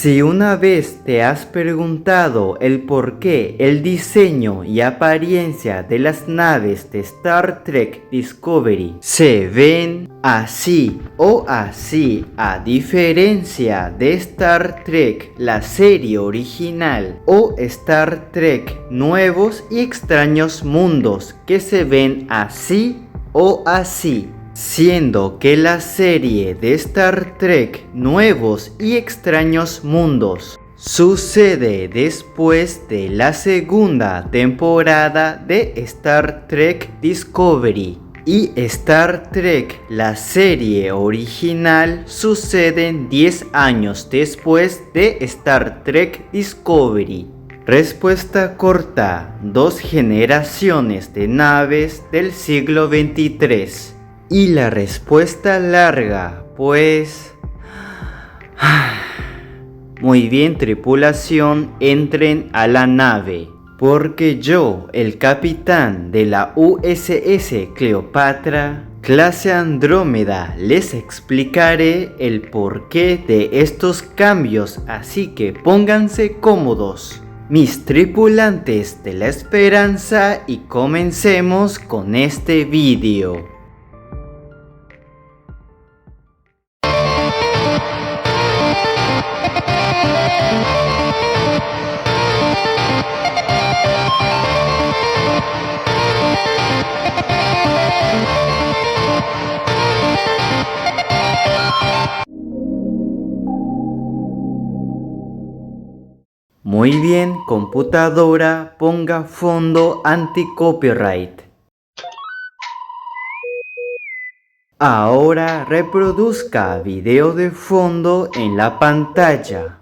Si una vez te has preguntado el por qué el diseño y apariencia de las naves de Star Trek Discovery se ven así o así, a diferencia de Star Trek la serie original o Star Trek Nuevos y Extraños Mundos que se ven así o así, siendo que la serie de Star Trek Nuevos y Extraños Mundos sucede después de la segunda temporada de Star Trek Discovery y Star Trek la serie original suceden 10 años después de Star Trek Discovery. Respuesta corta: 2 generaciones de naves del siglo XXIII. Y la respuesta larga, pues... Muy bien, tripulación, entren a la nave, porque yo, el capitán de la USS Cleopatra, clase Andrómeda, les explicaré el porqué de estos cambios, así que pónganse cómodos, mis tripulantes de la esperanza, y comencemos con este vídeo. Muy bien, computadora, ponga fondo anti-copyright. Ahora reproduzca video de fondo en la pantalla.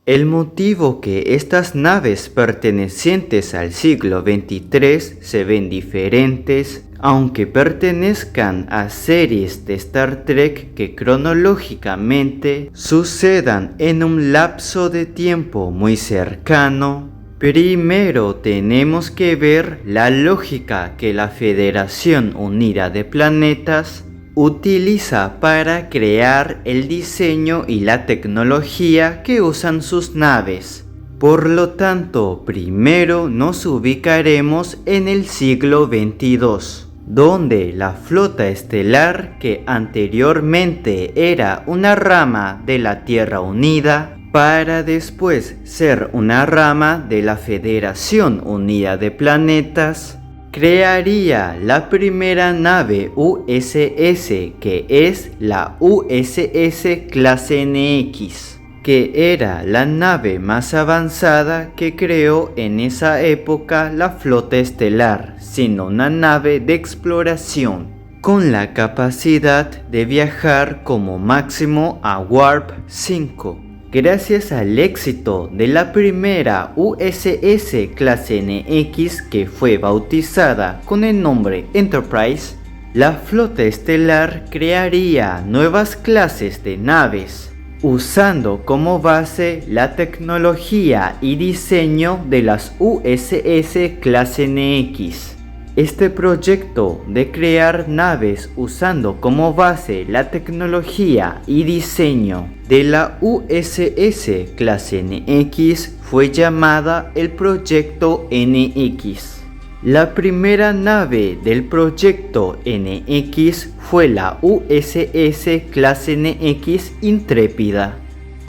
El motivo que estas naves pertenecientes al siglo XXIII se ven diferentes, aunque pertenezcan a series de Star Trek que cronológicamente sucedan en un lapso de tiempo muy cercano, primero tenemos que ver la lógica que la Federación Unida de Planetas utiliza para crear el diseño y la tecnología que usan sus naves. Por lo tanto, primero nos ubicaremos en el siglo XXII, donde la flota estelar, que anteriormente era una rama de la Tierra Unida, para después ser una rama de la Federación Unida de Planetas, crearía la primera nave USS, que es la USS Clase NX, que era la nave más avanzada que creó en esa época la flota estelar, siendo una nave de exploración, con la capacidad de viajar como máximo a Warp 5. Gracias al éxito de la primera USS Clase NX, que fue bautizada con el nombre Enterprise, la flota estelar crearía nuevas clases de naves, usando como base la tecnología y diseño de las USS Clase NX. Este proyecto de crear naves usando como base la tecnología y diseño de la USS Clase NX fue llamada el Proyecto NX. La primera nave del Proyecto NX fue la USS Clase NX Intrépida.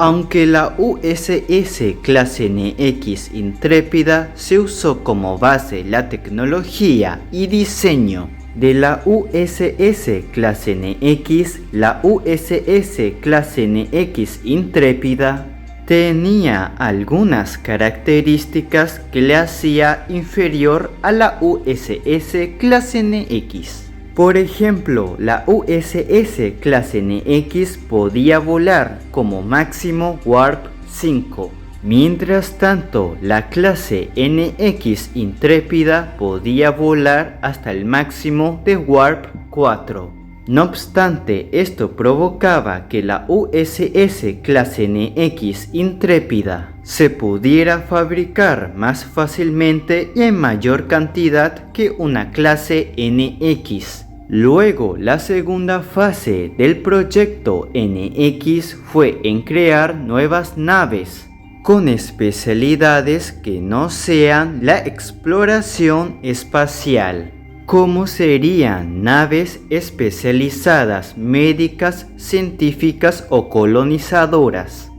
Aunque la USS Clase NX Intrépida se usó como base la tecnología y diseño de la USS Clase NX, la USS Clase NX Intrépida tenía algunas características que le hacía inferior a la USS Clase NX. Por ejemplo, la USS Clase NX podía volar como máximo Warp 5. Mientras tanto, la clase NX Intrépida podía volar hasta el máximo de Warp 4. No obstante, esto provocaba que la USS Clase NX Intrépida se pudiera fabricar más fácilmente y en mayor cantidad que una clase NX. Luego, la segunda fase del proyecto NX fue en crear nuevas naves con especialidades que no sean la exploración espacial, como serían naves especializadas médicas, científicas o colonizadoras.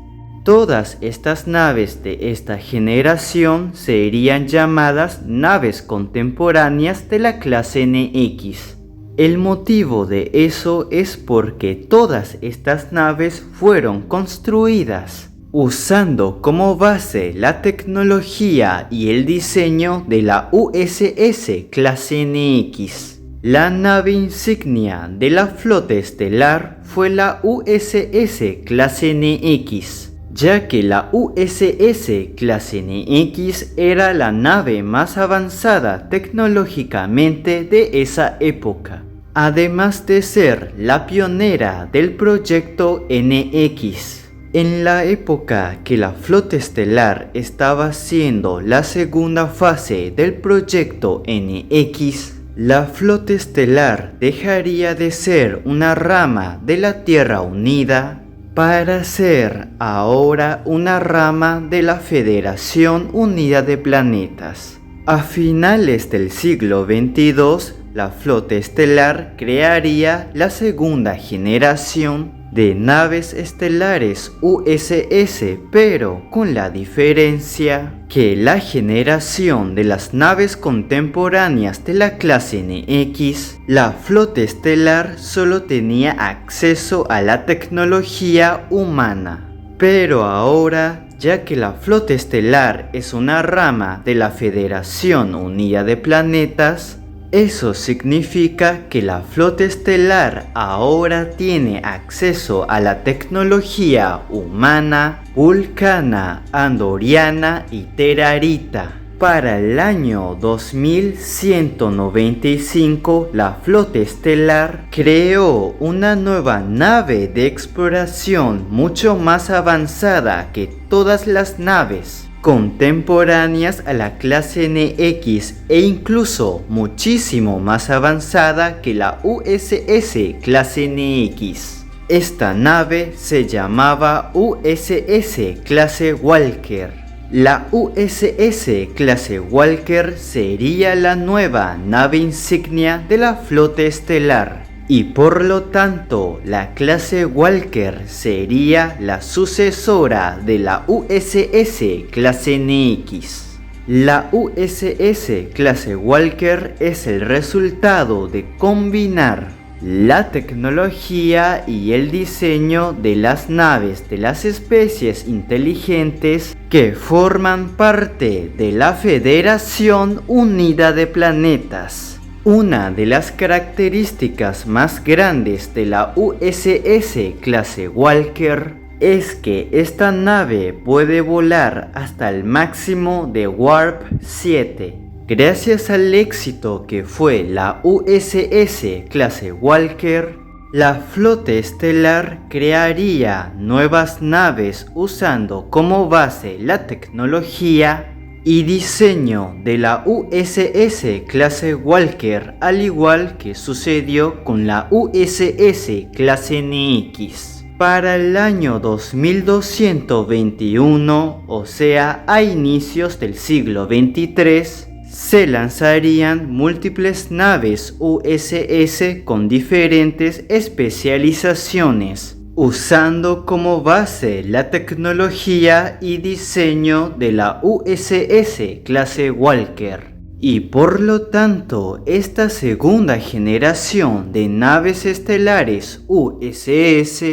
Todas estas naves de esta generación serían llamadas naves contemporáneas de la clase NX. El motivo de eso es porque todas estas naves fueron construidas usando como base la tecnología y el diseño de la USS clase NX. La nave insignia de la flota estelar fue la USS clase NX, ya que la USS clase NX era la nave más avanzada tecnológicamente de esa época, además de ser la pionera del proyecto NX. En la época que la flota estelar estaba haciendo la segunda fase del proyecto NX, la flota estelar dejaría de ser una rama de la Tierra Unida para ser ahora una rama de la Federación Unida de Planetas. A finales del siglo XXII, la flota estelar crearía la segunda generación de naves estelares USS, pero con la diferencia que la generación de las naves contemporáneas de la clase NX, la flota estelar solo tenía acceso a la tecnología humana. Pero ahora, ya que la flota estelar es una rama de la Federación Unida de Planetas, eso significa que la flota estelar ahora tiene acceso a la tecnología humana, vulcana, andoriana y terarita. Para el año 2195, la flota estelar creó una nueva nave de exploración mucho más avanzada que todas las naves contemporáneas a la clase NX e incluso muchísimo más avanzada que la USS clase NX. Esta nave se llamaba USS clase Walker. La USS clase Walker sería la nueva nave insignia de la flota estelar. Y por lo tanto, la clase Walker sería la sucesora de la USS clase NX. La USS clase Walker es el resultado de combinar la tecnología y el diseño de las naves de las especies inteligentes que forman parte de la Federación Unida de Planetas. Una de las características más grandes de la USS clase Walker es que esta nave puede volar hasta el máximo de Warp 7. Gracias al éxito que fue la USS clase Walker, la flota estelar crearía nuevas naves usando como base la tecnología y diseño de la USS clase Walker, al igual que sucedió con la USS clase NX. Para el año 2221, o sea, a inicios del siglo XXIII, se lanzarían múltiples naves USS con diferentes especializaciones, usando como base la tecnología y diseño de la USS clase Walker. Y por lo tanto, esta segunda generación de naves estelares USS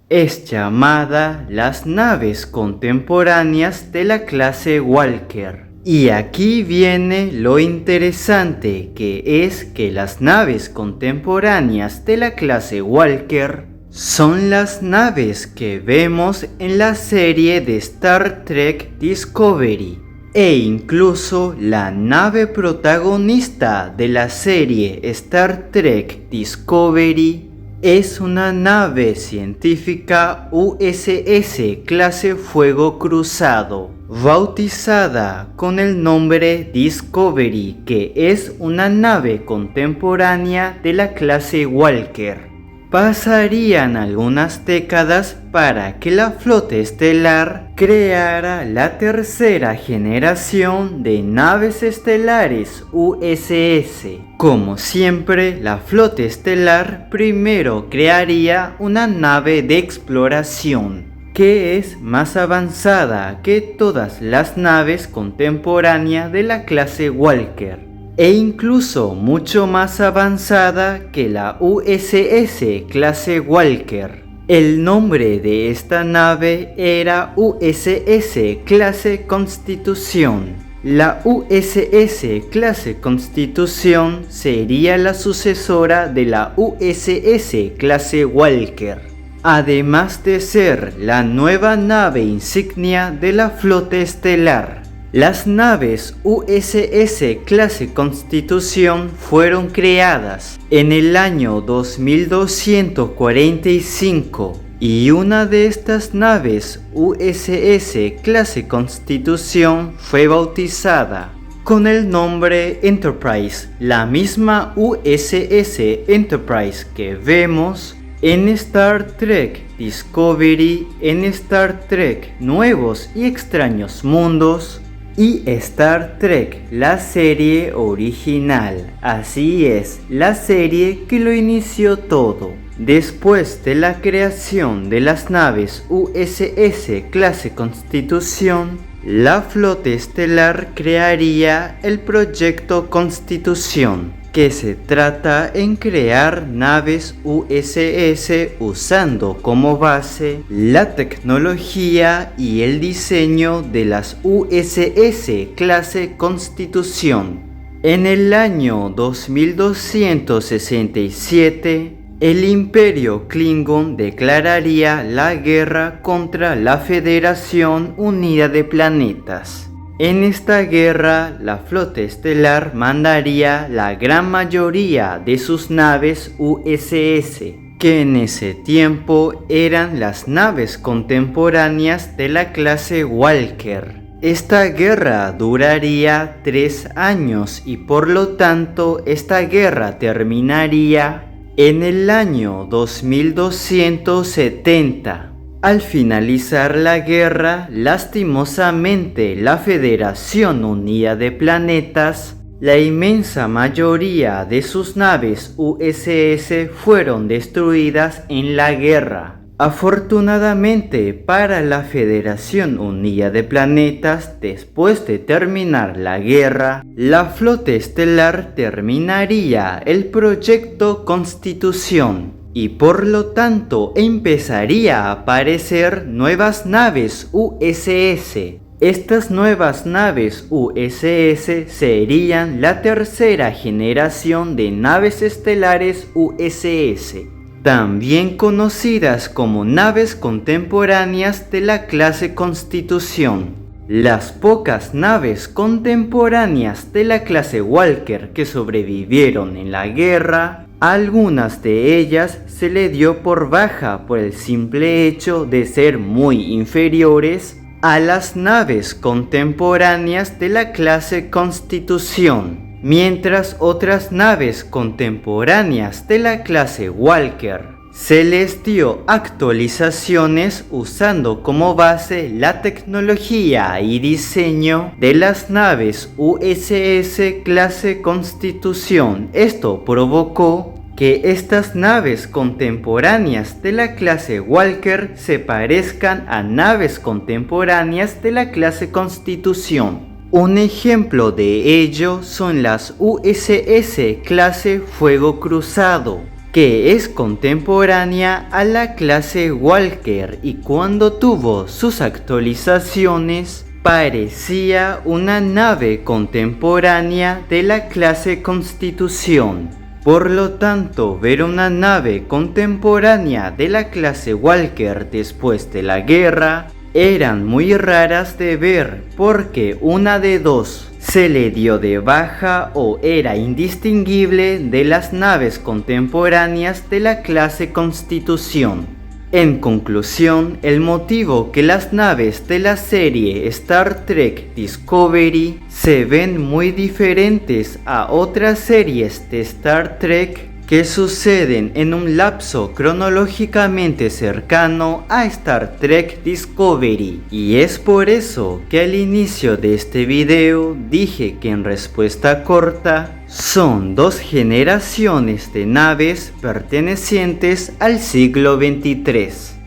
es llamada las naves contemporáneas de la clase Walker. Y aquí viene lo interesante, que es que las naves contemporáneas de la clase Walker son las naves que vemos en la serie de Star Trek Discovery, e incluso la nave protagonista de la serie Star Trek Discovery Es una nave científica USS clase Fuego Cruzado, bautizada con el nombre Discovery, que es una nave contemporánea de la clase Walker. Pasarían algunas décadas para que la flota estelar creara la tercera generación de naves estelares USS. Como siempre, la flota estelar primero crearía una nave de exploración, que es más avanzada que todas las naves contemporáneas de la clase Walker, e incluso mucho más avanzada que la USS clase Walker. El nombre de esta nave era USS clase Constitución. La USS clase Constitución sería la sucesora de la USS clase Walker, además de ser la nueva nave insignia de la flota estelar. Las naves USS clase Constitución fueron creadas en el año 2245 y una de estas naves USS clase Constitución fue bautizada con el nombre Enterprise, la misma USS Enterprise que vemos en Star Trek Discovery, en Star Trek Nuevos y Extraños Mundos y Star Trek, la serie original. Así es, la serie que lo inició todo. Después de la creación de las naves USS clase Constitución, la flota estelar crearía el proyecto Constitución, que se trata en crear naves USS usando como base la tecnología y el diseño de las USS clase Constitución. En el año 2267, el Imperio Klingon declararía la guerra contra la Federación Unida de Planetas. En esta guerra, la flota estelar mandaría la gran mayoría de sus naves USS, que en ese tiempo eran las naves contemporáneas de la clase Walker. Esta guerra duraría 3 años y por lo tanto esta guerra terminaría en el año 2270. Al finalizar la guerra, lastimosamente la Federación Unida de Planetas, la inmensa mayoría de sus naves USS fueron destruidas en la guerra. Afortunadamente para la Federación Unida de Planetas, después de terminar la guerra, la flota estelar terminaría el proyecto Constitución. Y por lo tanto empezaría a aparecer nuevas naves USS. Estas nuevas naves USS serían la tercera generación de naves estelares USS, también conocidas como naves contemporáneas de la clase Constitución. Las pocas naves contemporáneas de la clase Walker que sobrevivieron en la guerra, algunas de ellas se le dio por baja por el simple hecho de ser muy inferiores a las naves contemporáneas de la clase Constitución, mientras otras naves contemporáneas de la clase Walker se les dio actualizaciones usando como base la tecnología y diseño de las naves USS clase Constitución. Esto provocó que estas naves contemporáneas de la clase Walker se parezcan a naves contemporáneas de la clase Constitución. Un ejemplo de ello son las USS clase Fuego Cruzado, que es contemporánea a la clase Walker y cuando tuvo sus actualizaciones parecía una nave contemporánea de la clase Constitución. Por lo tanto, ver una nave contemporánea de la clase Walker después de la guerra eran muy raras de ver porque una de dos: se le dio de baja o era indistinguible de las naves contemporáneas de la clase Constitución. En conclusión, el motivo que las naves de la serie Star Trek Discovery se ven muy diferentes a otras series de Star Trek que suceden en un lapso cronológicamente cercano a Star Trek Discovery. Y es por eso que al inicio de este video dije que en respuesta corta son dos generaciones de naves pertenecientes al siglo XXIII.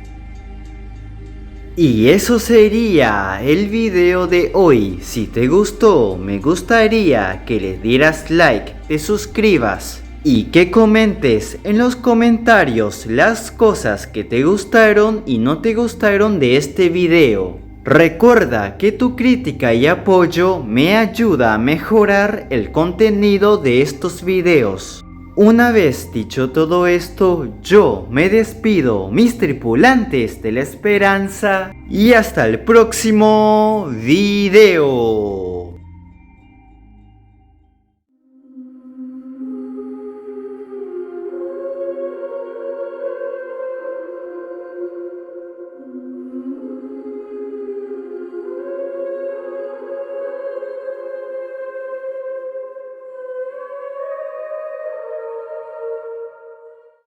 Y eso sería el video de hoy. Si te gustó, me gustaría que le dieras like, te suscribas y que comentes en los comentarios las cosas que te gustaron y no te gustaron de este video. Recuerda que tu crítica y apoyo me ayuda a mejorar el contenido de estos videos. Una vez dicho todo esto, yo me despido, mis tripulantes de la esperanza, y hasta el próximo video.